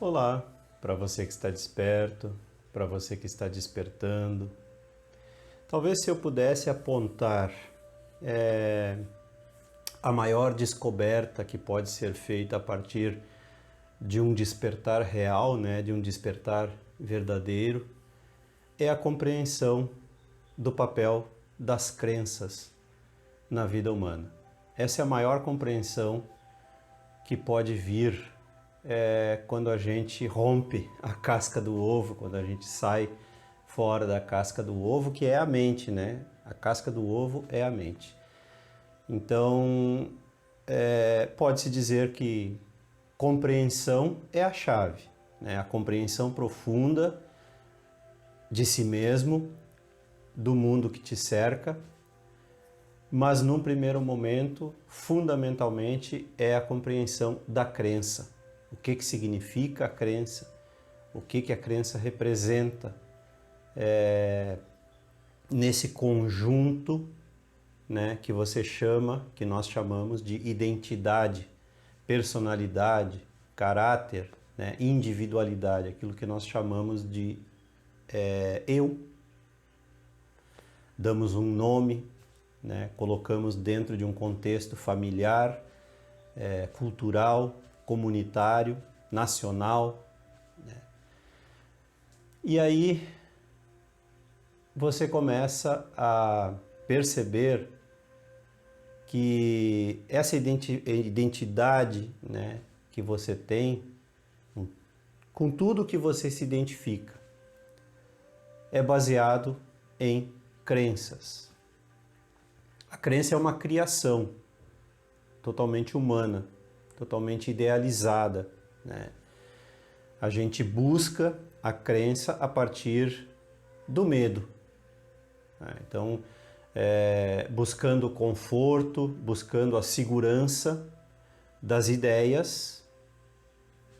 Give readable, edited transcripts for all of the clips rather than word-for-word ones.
Olá, para você que está desperto, para você que está despertando. Talvez se eu pudesse apontar a maior descoberta que pode ser feita a partir de um despertar real, né, de um despertar verdadeiro, é a compreensão do papel das crenças na vida humana. Essa é a maior compreensão que pode vir quando a gente rompe a casca do ovo, quando a gente sai fora da casca do ovo, que é a mente, né? A casca do ovo é a mente. Então, pode-se dizer que compreensão é a chave, né? A compreensão profunda de si mesmo, do mundo que te cerca, mas num primeiro momento, fundamentalmente, é a compreensão da crença. O que significa a crença? O que a crença representa nesse conjunto, né, que nós chamamos de identidade, personalidade, caráter, né, individualidade, aquilo que nós chamamos de eu. Damos um nome, né, colocamos dentro de um contexto familiar, cultural, comunitário, nacional, né? E aí você começa a perceber que essa identidade, né, que você tem, com tudo que você se identifica, é baseado em crenças. A crença é uma criação totalmente humana, totalmente idealizada, né? A gente busca a crença a partir do medo, né? Então, buscando o conforto, buscando a segurança das ideias,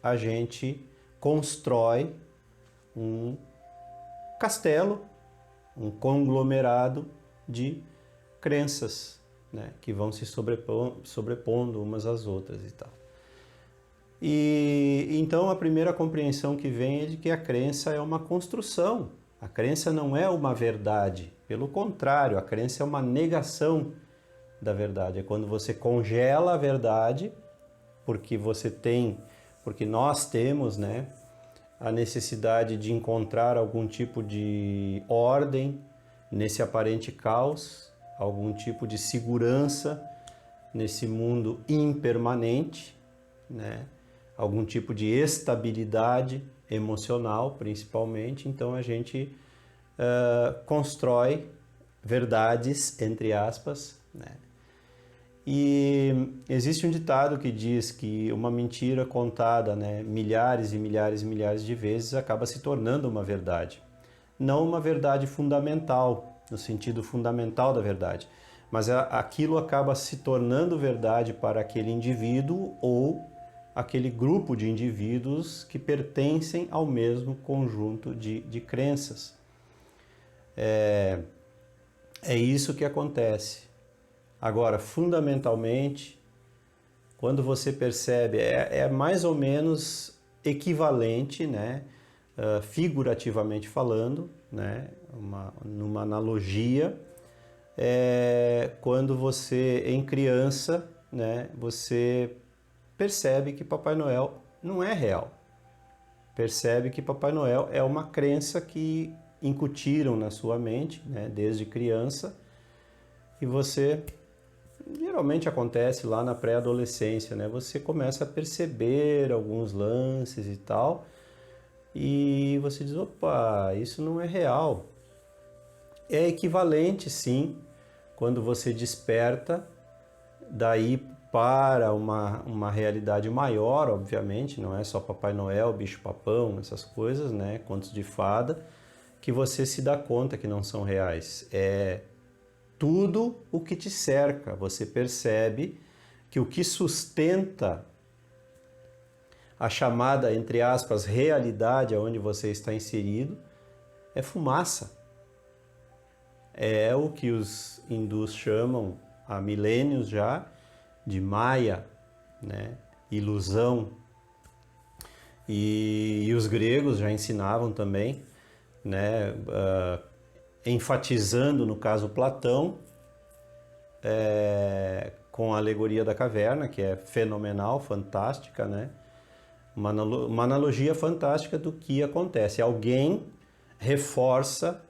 a gente constrói um castelo, um conglomerado de crenças, né, que vão se sobrepondo umas às outras e tal. E então a primeira compreensão que vem é de que a crença é uma construção. A crença não é uma verdade, pelo contrário, a crença é uma negação da verdade. É quando você congela a verdade, porque nós temos, né, a necessidade de encontrar algum tipo de ordem nesse aparente caos, algum tipo de segurança nesse mundo impermanente, né? Algum tipo de estabilidade emocional, principalmente. Então a gente constrói verdades, entre aspas, né? E existe um ditado que diz que uma mentira contada, né, milhares e milhares e milhares de vezes acaba se tornando uma verdade. Não uma verdade fundamental, no sentido fundamental da verdade, mas aquilo acaba se tornando verdade para aquele indivíduo ou aquele grupo de indivíduos que pertencem ao mesmo conjunto de crenças. É isso que acontece. Agora, fundamentalmente, quando você percebe, é mais ou menos equivalente, né, figurativamente falando, né, numa analogia, quando você, em criança, né, você percebe que Papai Noel não é real. Percebe que Papai Noel é uma crença que incutiram na sua mente, né, desde criança, e você, geralmente acontece lá na pré-adolescência, né, você começa a perceber alguns lances e tal, e você diz, opa, isso não é real. É equivalente, sim, quando você desperta daí para uma realidade maior, obviamente, não é só Papai Noel, bicho-papão, essas coisas, né, contos de fada, que você se dá conta que não são reais. É tudo o que te cerca. Você percebe que o que sustenta a chamada, entre aspas, realidade onde você está inserido é fumaça. É o que os hindus chamam há milênios já de Maya, né? Ilusão. E os gregos já ensinavam também, né, enfatizando, no caso, Platão, com a alegoria da caverna, que é fenomenal, fantástica, né? Uma analogia fantástica do que acontece. Alguém reforça,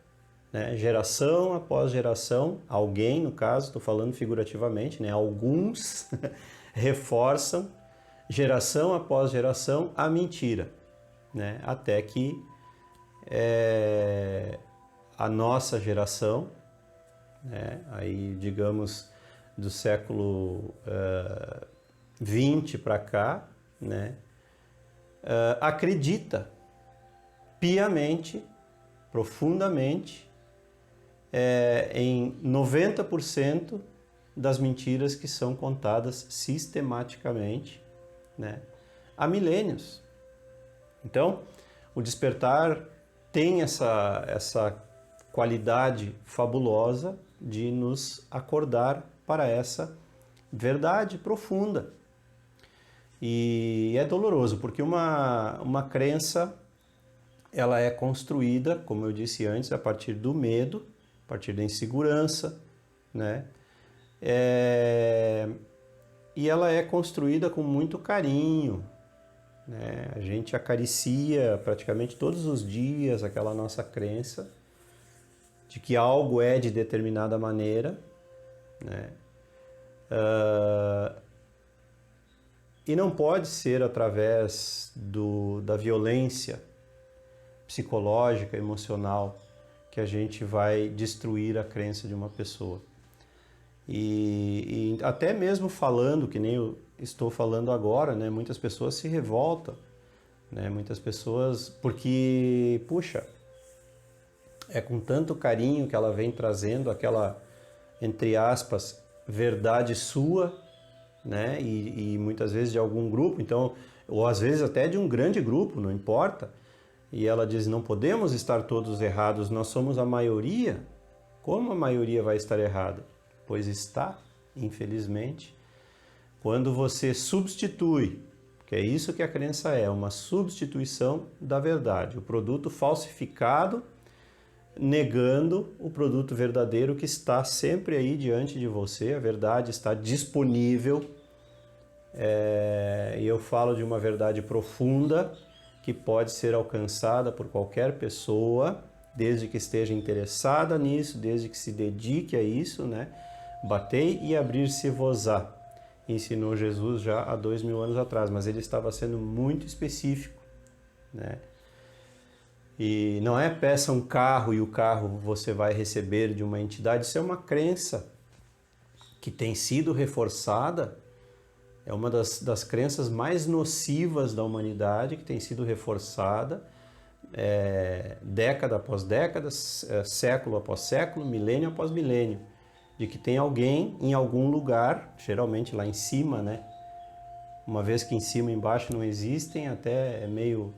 né, geração após geração, alguém, no caso, estou falando figurativamente, né, alguns reforçam, geração após geração, a mentira, né, até que a nossa geração, né, aí digamos do século XX para cá, né, acredita piamente, profundamente, em 90% das mentiras que são contadas sistematicamente, né, há milênios. Então, o despertar tem essa qualidade fabulosa de nos acordar para essa verdade profunda. E é doloroso, porque uma crença, ela é construída, como eu disse antes, a partir do medo, a partir da insegurança, né? E ela é construída com muito carinho, né? A gente acaricia praticamente todos os dias aquela nossa crença de que algo é de determinada maneira, né? E não pode ser através da violência psicológica, emocional, que a gente vai destruir a crença de uma pessoa. E até mesmo falando, que nem eu estou falando agora, né, muitas pessoas se revoltam, né, muitas pessoas, porque, puxa, é com tanto carinho que ela vem trazendo aquela, entre aspas, verdade sua, né, e muitas vezes de algum grupo, então, ou às vezes até de um grande grupo, não importa, e ela diz, não podemos estar todos errados, nós somos a maioria. Como a maioria vai estar errada? Pois está, infelizmente. Quando você substitui, que é isso que a crença é, uma substituição da verdade, o produto falsificado negando o produto verdadeiro que está sempre aí diante de você, a verdade está disponível, e eu falo de uma verdade profunda que pode ser alcançada por qualquer pessoa, desde que esteja interessada nisso, desde que se dedique a isso, né? Batei e abrir-se-vos-á, ensinou Jesus já há 2000 anos atrás, mas ele estava sendo muito específico, né? E não é peça um carro e o carro você vai receber de uma entidade, isso é uma crença que tem sido reforçada, é uma das crenças mais nocivas da humanidade, que tem sido reforçada década após década, século após século, milênio após milênio, de que tem alguém em algum lugar, geralmente lá em cima, né? Uma vez que em cima e embaixo não existem, até é meio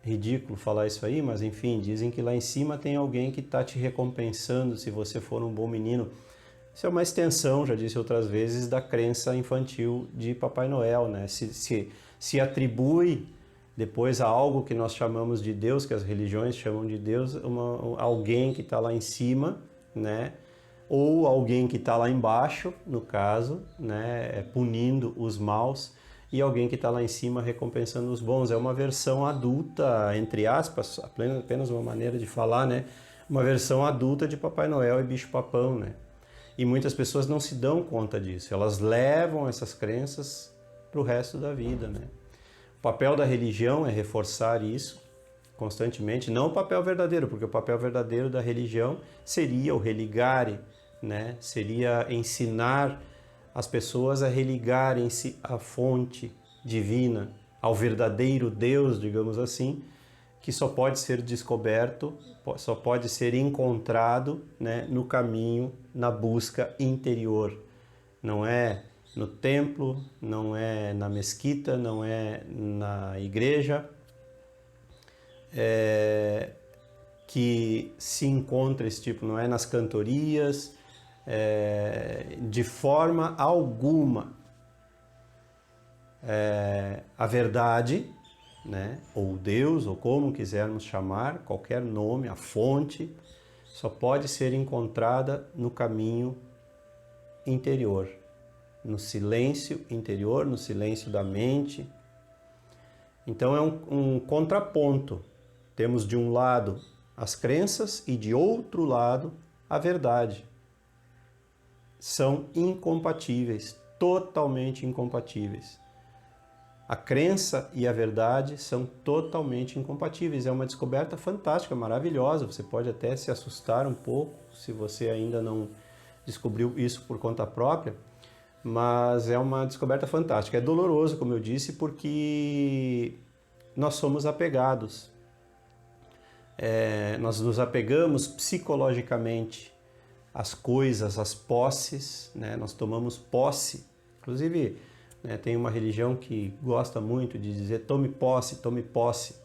ridículo falar isso aí, mas enfim, dizem que lá em cima tem alguém que está te recompensando se você for um bom menino. Isso é uma extensão, já disse outras vezes, da crença infantil de Papai Noel, né? Se atribui depois a algo que nós chamamos de Deus, que as religiões chamam de Deus, alguém que está lá em cima, né? Ou alguém que está lá embaixo, no caso, né? Punindo os maus, e alguém que está lá em cima recompensando os bons. É uma versão adulta, entre aspas, apenas uma maneira de falar, né? Uma versão adulta de Papai Noel e Bicho-Papão, né? E muitas pessoas não se dão conta disso, elas levam essas crenças para o resto da vida, né? O papel da religião é reforçar isso constantemente, não o papel verdadeiro, porque o papel verdadeiro da religião seria o religare, né? Seria ensinar as pessoas a religarem-se à fonte divina, ao verdadeiro Deus, digamos assim, que só pode ser descoberto, só pode ser encontrado, né, no caminho, na busca interior. Não é no templo, não é na mesquita, não é na igreja que se encontra esse tipo, não é nas cantorias, de forma alguma. A verdade né? Ou Deus, ou como quisermos chamar, qualquer nome, a fonte, só pode ser encontrada no caminho interior, no silêncio interior, no silêncio da mente. Então é um contraponto. Temos de um lado as crenças e de outro lado a verdade. São incompatíveis, totalmente incompatíveis. A crença e a verdade são totalmente incompatíveis. É uma descoberta fantástica, maravilhosa. Você pode até se assustar um pouco se você ainda não descobriu isso por conta própria, mas é uma descoberta fantástica. É doloroso, como eu disse, porque nós somos apegados. Nós nos apegamos psicologicamente às coisas, às posses, né? Nós tomamos posse. Inclusive, né, tem uma religião que gosta muito de dizer tome posse,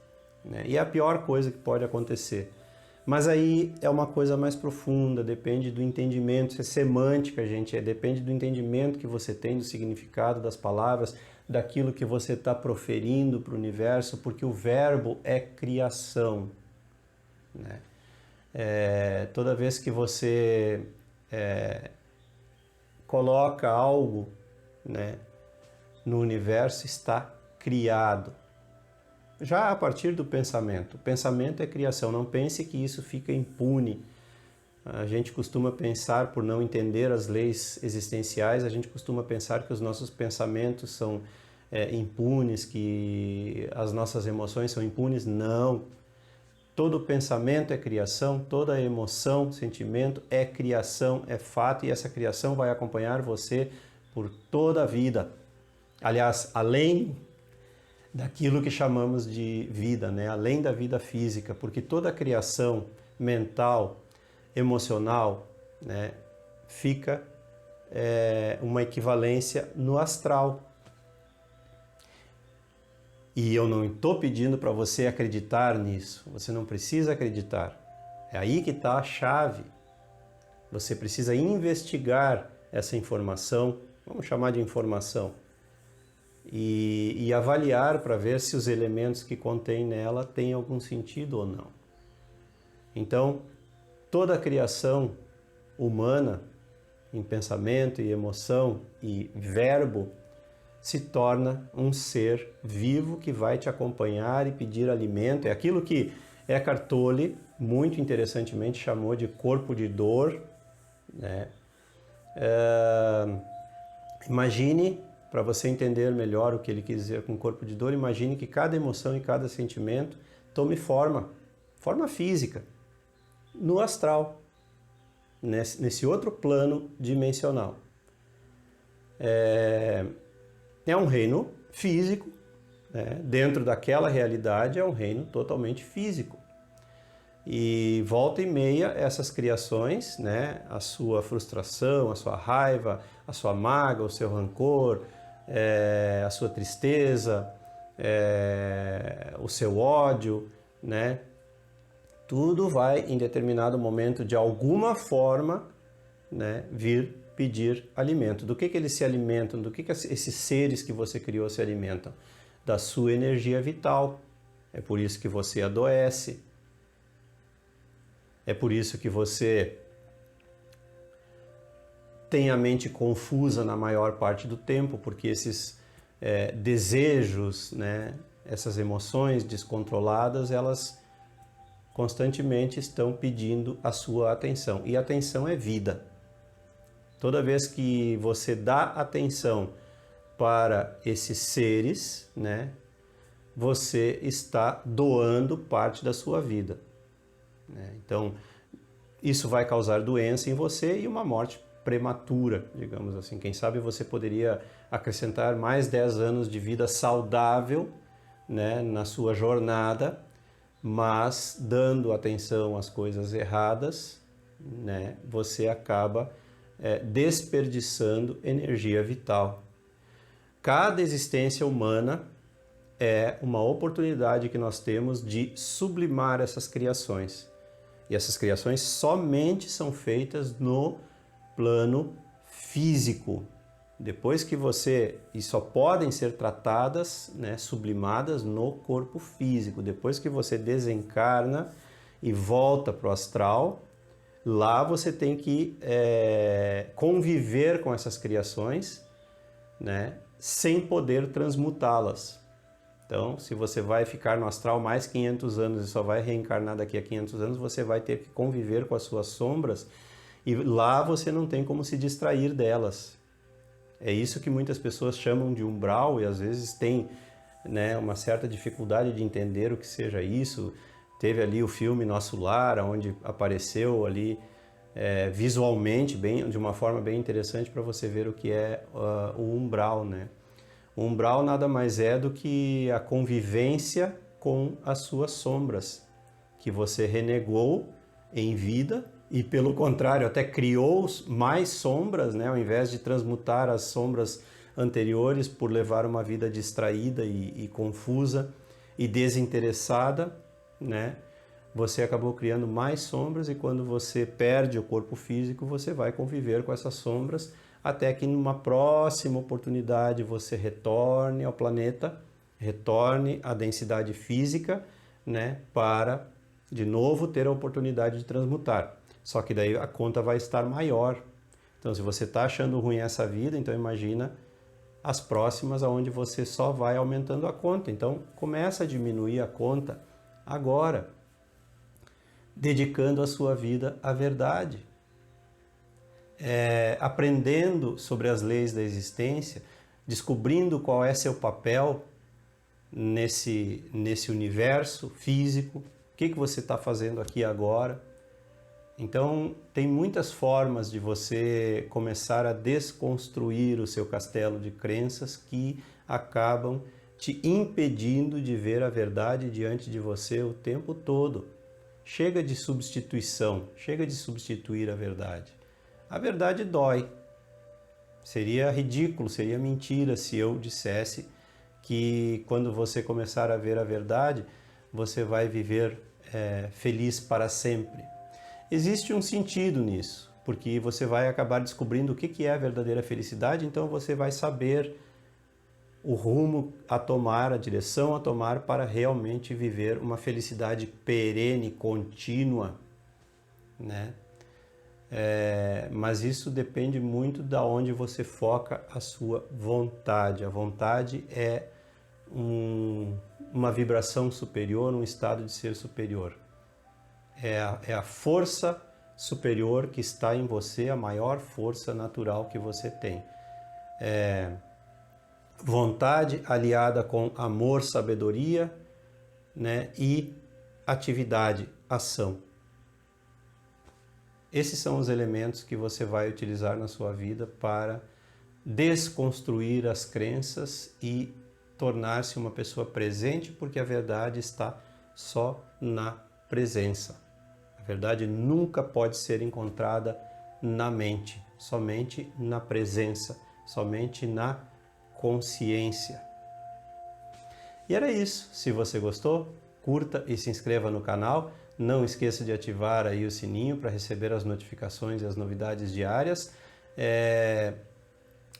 né? E é a pior coisa que pode acontecer. Mas aí é uma coisa mais profunda, depende do entendimento, isso é semântica, gente, depende do entendimento que você tem do significado das palavras, daquilo que você está proferindo para o universo, porque o verbo é criação, né? Toda vez que você coloca algo, né, no universo, está criado. Já a partir do pensamento. O pensamento é criação. Não pense que isso fica impune. A gente costuma pensar, por não entender as leis existenciais, a gente costuma pensar que os nossos pensamentos são impunes, que as nossas emoções são impunes. Não. Todo pensamento é criação, toda emoção, sentimento é criação, é fato, e essa criação vai acompanhar você por toda a vida. Aliás, além daquilo que chamamos de vida, né? Além da vida física, porque toda a criação mental, emocional, né, fica uma equivalência no astral. E eu não estou pedindo para você acreditar nisso, você não precisa acreditar. É aí que está a chave. Você precisa investigar essa informação, vamos chamar de informação, e avaliar para ver se os elementos que contém nela têm algum sentido ou não. Então, toda a criação humana, em pensamento e emoção e verbo, se torna um ser vivo que vai te acompanhar e pedir alimento. É aquilo que Eckhart Tolle, muito interessantemente, chamou de corpo de dor, né? Imagine, para você entender melhor o que ele quis dizer com corpo de dor, imagine que cada emoção e cada sentimento tome forma física, no astral, nesse outro plano dimensional. É um reino físico, né? Dentro daquela realidade é um reino totalmente físico. E volta e meia essas criações, né? A sua frustração, a sua raiva, a sua mágoa, o seu rancor, a sua tristeza, o seu ódio, né? Tudo vai, em determinado momento, de alguma forma, né, vir pedir alimento. Do que eles se alimentam? Do que esses seres que você criou se alimentam? Da sua energia vital. É por isso que você adoece. É por isso que você tem a mente confusa na maior parte do tempo, porque esses desejos, né, essas emoções descontroladas, elas constantemente estão pedindo a sua atenção. E atenção é vida. Toda vez que você dá atenção para esses seres, né, você está doando parte da sua vida, né? Então, isso vai causar doença em você e uma morte prematura, digamos assim. Quem sabe você poderia acrescentar mais 10 anos de vida saudável, né, na sua jornada, mas dando atenção às coisas erradas, né, você acaba desperdiçando energia vital. Cada existência humana é uma oportunidade que nós temos de sublimar essas criações. E essas criações somente são feitas no plano físico. Depois que você... E só podem ser tratadas, né, sublimadas no corpo físico. Depois que você desencarna e volta para o astral, lá você tem que conviver com essas criações, né, sem poder transmutá-las. Então, se você vai ficar no astral mais 500 anos e só vai reencarnar daqui a 500 anos, você vai ter que conviver com as suas sombras e lá você não tem como se distrair delas. É isso que muitas pessoas chamam de umbral e às vezes tem, né, uma certa dificuldade de entender o que seja isso. Teve ali o filme Nosso Lar, onde apareceu ali visualmente, de uma forma bem interessante para você ver o que é o umbral, né? O umbral nada mais é do que a convivência com as suas sombras, que você renegou em vida e, pelo contrário, até criou mais sombras, né? Ao invés de transmutar as sombras anteriores por levar uma vida distraída e confusa e desinteressada, né? Você acabou criando mais sombras e quando você perde o corpo físico, você vai conviver com essas sombras até que numa próxima oportunidade você retorne ao planeta, retorne à densidade física, né, para de novo ter a oportunidade de transmutar. Só que daí a conta vai estar maior. Então, se você está achando ruim essa vida, então imagina as próximas aonde você só vai aumentando a conta. Então, começa a diminuir a conta agora, dedicando a sua vida à verdade. Aprendendo sobre as leis da existência, descobrindo qual é seu papel nesse universo físico, o que você está fazendo aqui agora. Então, tem muitas formas de você começar a desconstruir o seu castelo de crenças que acabam te impedindo de ver a verdade diante de você o tempo todo. Chega de substituição, chega de substituir a verdade. A verdade dói. Seria ridículo, seria mentira se eu dissesse que quando você começar a ver a verdade, você vai viver feliz para sempre. Existe um sentido nisso, porque você vai acabar descobrindo o que é a verdadeira felicidade, então você vai saber o rumo a tomar, a direção a tomar para realmente viver uma felicidade perene, contínua, né? Mas isso depende muito da onde você foca a sua vontade. A vontade é uma vibração superior, um estado de ser superior. É a força superior que está em você, a maior força natural que você tem. Vontade aliada com amor, sabedoria, né, e atividade, ação. Esses são os elementos que você vai utilizar na sua vida para desconstruir as crenças e tornar-se uma pessoa presente, porque a verdade está só na presença. A verdade nunca pode ser encontrada na mente, somente na presença, somente na consciência. E era isso. Se você gostou, curta e se inscreva no canal. Não esqueça de ativar aí o sininho para receber as notificações e as novidades diárias.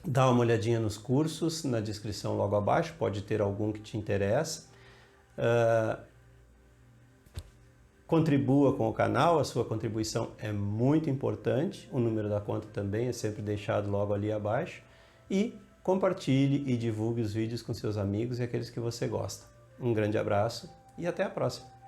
Dá uma olhadinha nos cursos na descrição logo abaixo, pode ter algum que te interessa. Contribua com o canal, a sua contribuição é muito importante. O número da conta também é sempre deixado logo ali abaixo. E compartilhe e divulgue os vídeos com seus amigos e aqueles que você gosta. Um grande abraço e até a próxima!